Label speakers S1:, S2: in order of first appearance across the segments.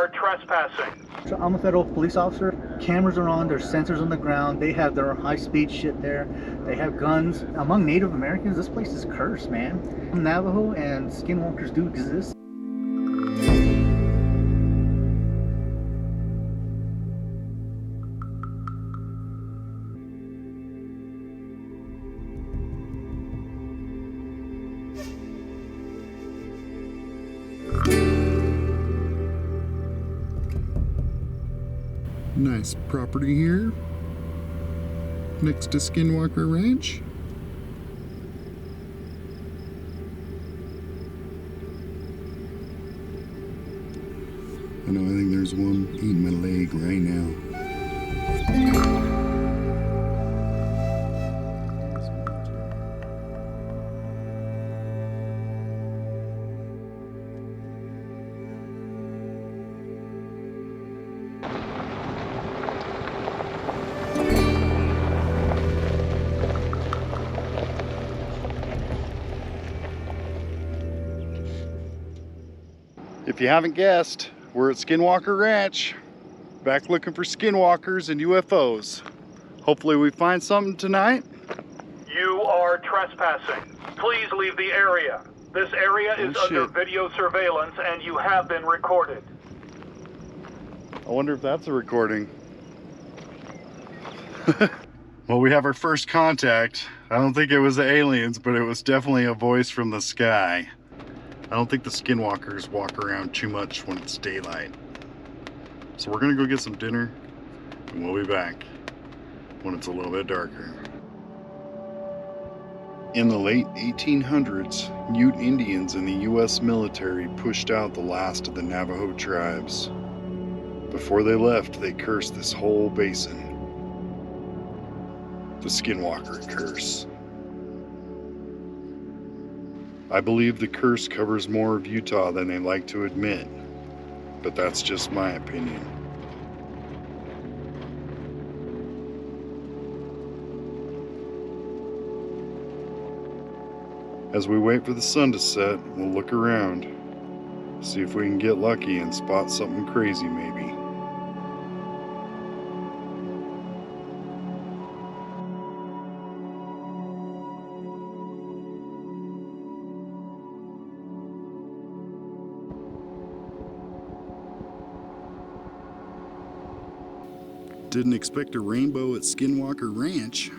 S1: are trespassing.
S2: So I'm a federal police officer. Cameras are on, there's sensors on the ground, they have their high-speed shit there, they have guns. Among Native Americans, this place is cursed, man. Navajo and skinwalkers do exist.
S3: Nice property here next to Skinwalker Ranch. I know, I think there's one eating my leg right now. If you haven't guessed, we're at Skinwalker Ranch, back looking for skinwalkers and UFOs. Hopefully we find something tonight.
S1: You are trespassing. Please leave the area. This area is under video surveillance and you have been recorded.
S3: I wonder if that's a recording. Well, we have our first contact. I don't think it was the aliens, but it was definitely a voice from the sky. I don't think the skinwalkers walk around too much when it's daylight. So we're gonna go get some dinner and we'll be back when it's a little bit darker. In the late 1800s, Ute Indians in the US military pushed out the last of the Navajo tribes. Before they left, they cursed this whole basin. The Skinwalker curse. I believe the curse covers more of Utah than they like to admit, but that's just my opinion. As we wait for the sun to set, we'll look around, see if we can get lucky and spot something crazy maybe. Didn't expect a rainbow at Skinwalker Ranch.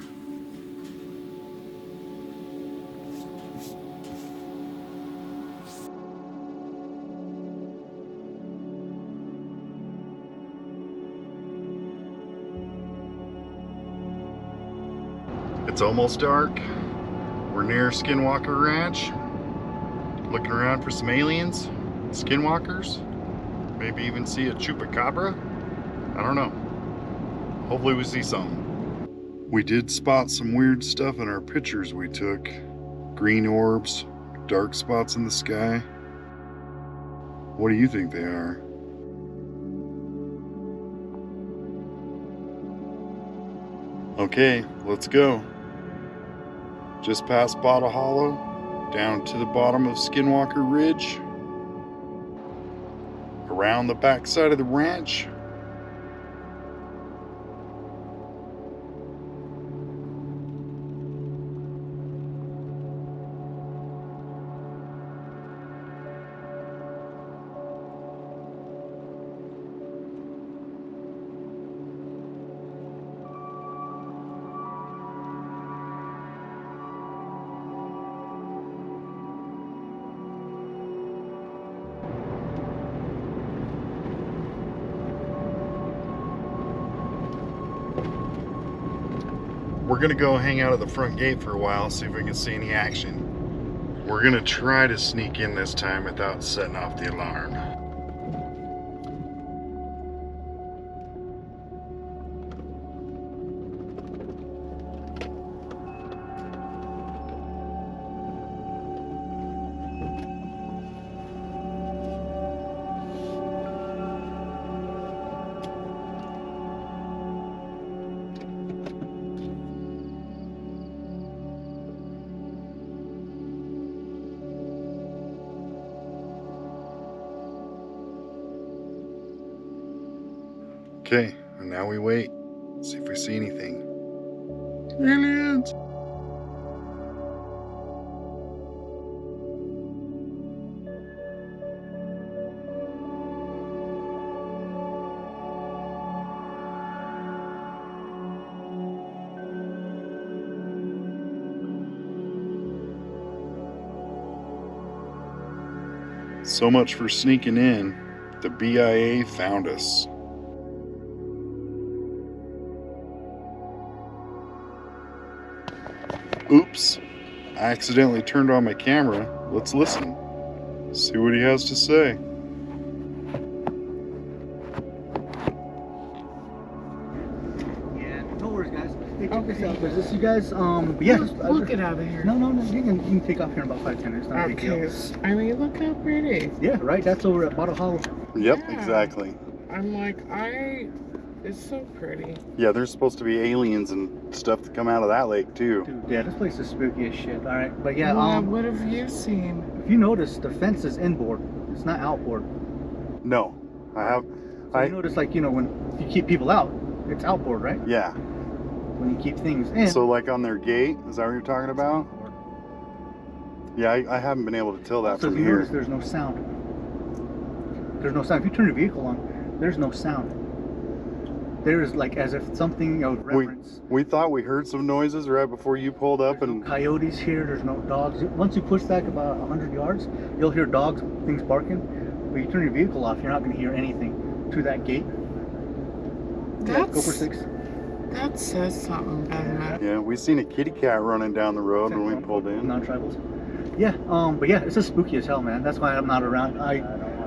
S3: It's almost dark. We're near Skinwalker Ranch. Looking around for some aliens, skinwalkers. Maybe even see a chupacabra. I don't know. Hopefully we see something. We did spot some weird stuff in our pictures we took. Green orbs, dark spots in the sky. What do you think they are? Okay, let's go. Just past Bottle Hollow, down to the bottom of Skinwalker Ridge, around the backside of the ranch. We're gonna go hang out at the front gate for a while, see if we can see any action. We're gonna try to sneak in this time without setting off the alarm. Okay, and now we wait. See if we see anything. Aliens! So much for sneaking in. The BIA found us. Oops, I accidentally turned on my camera. Let's listen. See what he has to say.
S2: Yeah, no worries, guys. Hey, check this out. Is this you guys? Yeah.
S4: We'll get out of here.
S2: No, you can take off here in about 5-10 minutes. Not a big deal.
S4: I mean, look how pretty.
S2: Yeah, right. That's over at Bottle Hollow.
S3: Yep,
S4: Yeah.
S3: exactly.
S4: I'm like, it's so pretty.
S3: Yeah, there's supposed to be aliens and stuff that come out of that lake too.
S2: Dude, yeah, this place is spooky as shit. All right, but yeah,
S4: Well, what have you seen?
S2: if you notice, the fence is inboard. It's not outboard.
S3: No, I have.
S2: So you notice, like, you know, when you keep people out, it's outboard, right?
S3: Yeah.
S2: When you keep things in.
S3: So like on their gate, is that what you're talking about? Yeah, I haven't been able to tell that
S2: So
S3: from
S2: if you
S3: here.
S2: notice, there's no sound. There's no sound. If you turn your vehicle on, there's no sound. There's like as if something, you know, reverence.
S3: We thought we heard some noises right before you pulled up,
S2: There's
S3: and
S2: no coyotes here. There's no dogs. Once you push back about 100 yards, you'll hear dogs, things barking. But you turn your vehicle off, you're not going to hear anything through that gate. Yeah, go for 6.
S4: That says something, doesn't it?
S3: yeah, we seen a kitty cat running down the road when we pulled in.
S2: Non-tribals. Yeah, but yeah, it's just spooky as hell, man. That's why I'm not around.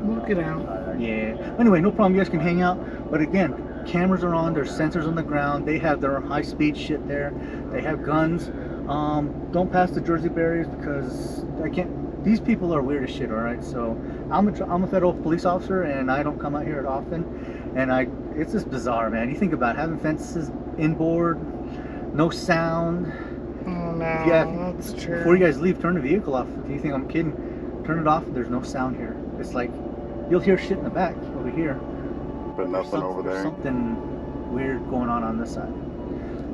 S4: We'll get out.
S2: Yeah. Anyway, no problem. You guys can hang out. But again, cameras are on. There's sensors on the ground. They have their high-speed shit there. They have guns. Don't pass the Jersey barriers because I can't. These people are weird as shit. All right. So I'm a federal police officer, and I don't come out here often. And it's just bizarre, man. You think about having fences inboard, no sound.
S4: Oh no,
S2: Yeah,
S4: that's true.
S2: Before you guys leave, turn the vehicle off. If you think I'm kidding, turn it off. There's no sound here. It's like you'll hear shit in the back over here,
S3: But nothing over there.
S2: Something weird going on this side.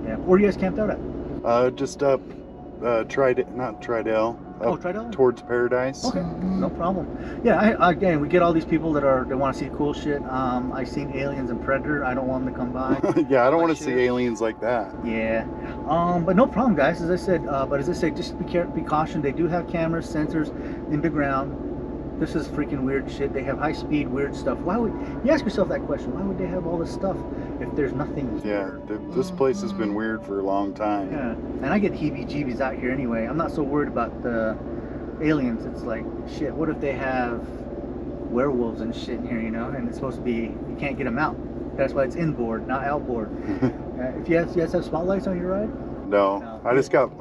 S2: Yeah. Where you guys camped out at?
S3: Just up, not Tridell.
S2: Oh,
S3: Up
S2: Tridell?
S3: towards Paradise.
S2: Okay, no problem. Yeah, again, we get all these people that want to see cool shit. I seen aliens and Predator. I don't want them to come by.
S3: Yeah, I don't want to see aliens like that.
S2: Yeah, but no problem, guys. As I said, just be cautioned. They do have cameras, sensors in the ground. This is freaking weird shit. They have high-speed weird stuff. Why would you ask yourself that question? Why would they have all this stuff if there's nothing here?
S3: Yeah, this place has been weird for a long time.
S2: Yeah, and I get heebie-jeebies out here anyway. I'm not so worried about the aliens. It's like, shit, what if they have werewolves and shit in here, you know? And it's supposed to be, you can't get them out. That's why it's inboard, not outboard. If you guys have spotlights on your ride?
S3: No. I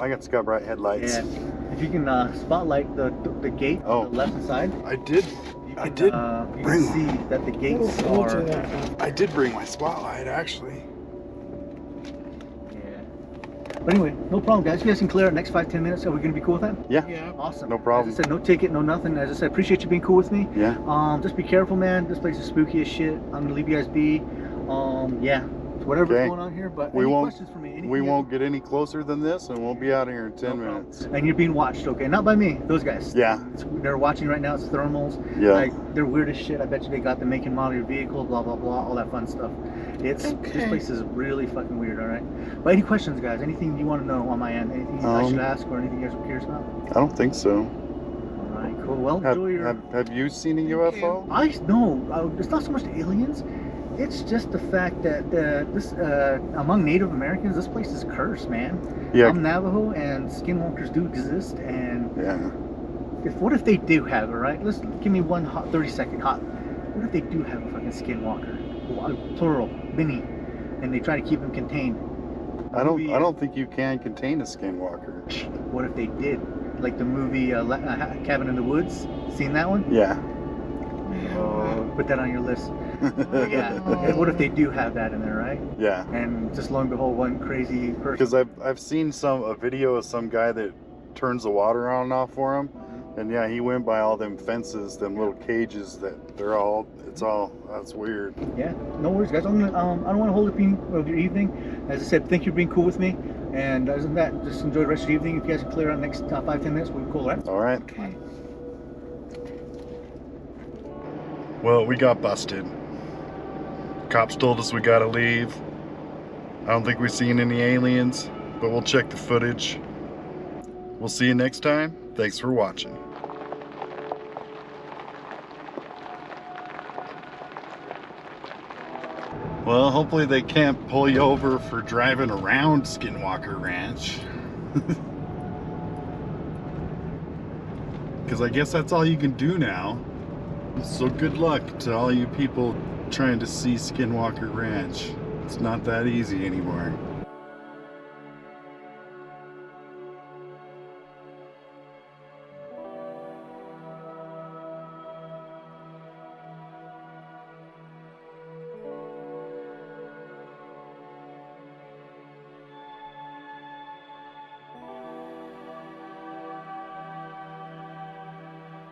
S3: got Scott Bright headlights.
S2: Yeah. If you can spotlight the gate on the left side.
S3: I did
S2: You
S3: bring
S2: can see that the gates
S4: We'll do
S2: are.
S4: that.
S3: I did bring my spotlight actually.
S2: Yeah. But anyway, no problem, guys. You guys can clear it next 5-10 minutes. Are we gonna be cool with that?
S3: Yeah.
S4: Yeah.
S2: Awesome.
S3: No problem.
S2: As I said, no ticket, no nothing. As I said, appreciate you being cool with me.
S3: Yeah.
S2: Just be careful, man. This place is spooky as shit. I'm gonna leave you guys be. Yeah. Whatever's
S3: Okay.
S2: going on here, but
S3: We
S2: any
S3: won't-
S2: questions for me? Anything
S3: We
S2: else?
S3: won't get any closer than this, and we'll be out of here in 10
S2: No problem.
S3: minutes.
S2: And you're being watched, okay? Not by me. Those guys.
S3: Yeah.
S2: They're watching right now. It's thermals.
S3: Yeah.
S2: Like, they're weird as shit. I bet you they got the make and model of your vehicle, blah, blah, blah, all that fun stuff. This
S4: Okay.
S2: place is really fucking weird, all right? But any questions, guys? Anything you want to know on my end? Anything I should ask or anything you guys are curious about?
S3: I don't think so.
S2: All right, cool. Well, enjoy your...
S3: Have you seen a UFO?
S2: No, it's not so much the aliens. It's just the fact that this among Native Americans, this place is cursed, man.
S3: Yeah.
S2: I'm Navajo, and Skinwalkers do exist. And
S3: Yeah.
S2: what if they do have it? Right? Let's give me one hot 30-second hot. What if they do have a fucking Skinwalker, plural, many, and they try to keep them contained?
S3: I don't think you can contain a Skinwalker.
S2: What if they did? Like the movie Cabin in the Woods. Seen that one?
S3: Yeah.
S2: Put that on your list. Yeah. And what if they do have that in there, right?
S3: Yeah.
S2: And just lo and behold, one crazy person.
S3: Because I've seen a video of some guy that turns the water on and off for him, And yeah, he went by all them fences, them little cages that that's weird.
S2: Yeah, no worries, guys. I don't want to hold up of your evening. As I said, thank you for being cool with me. And other than that, just enjoy the rest of the evening. If you guys are clear on the next 5-10 minutes, we'll be cool, right?
S3: All right.
S4: Okay.
S3: Well, we got busted. Cops told us we gotta leave. I don't think we've seen any aliens, but we'll check the footage. We'll see you next time. Thanks for watching. Well, hopefully they can't pull you over for driving around Skinwalker Ranch. Because I guess that's all you can do now. So good luck to all you people trying to see Skinwalker Ranch. It's not that easy anymore.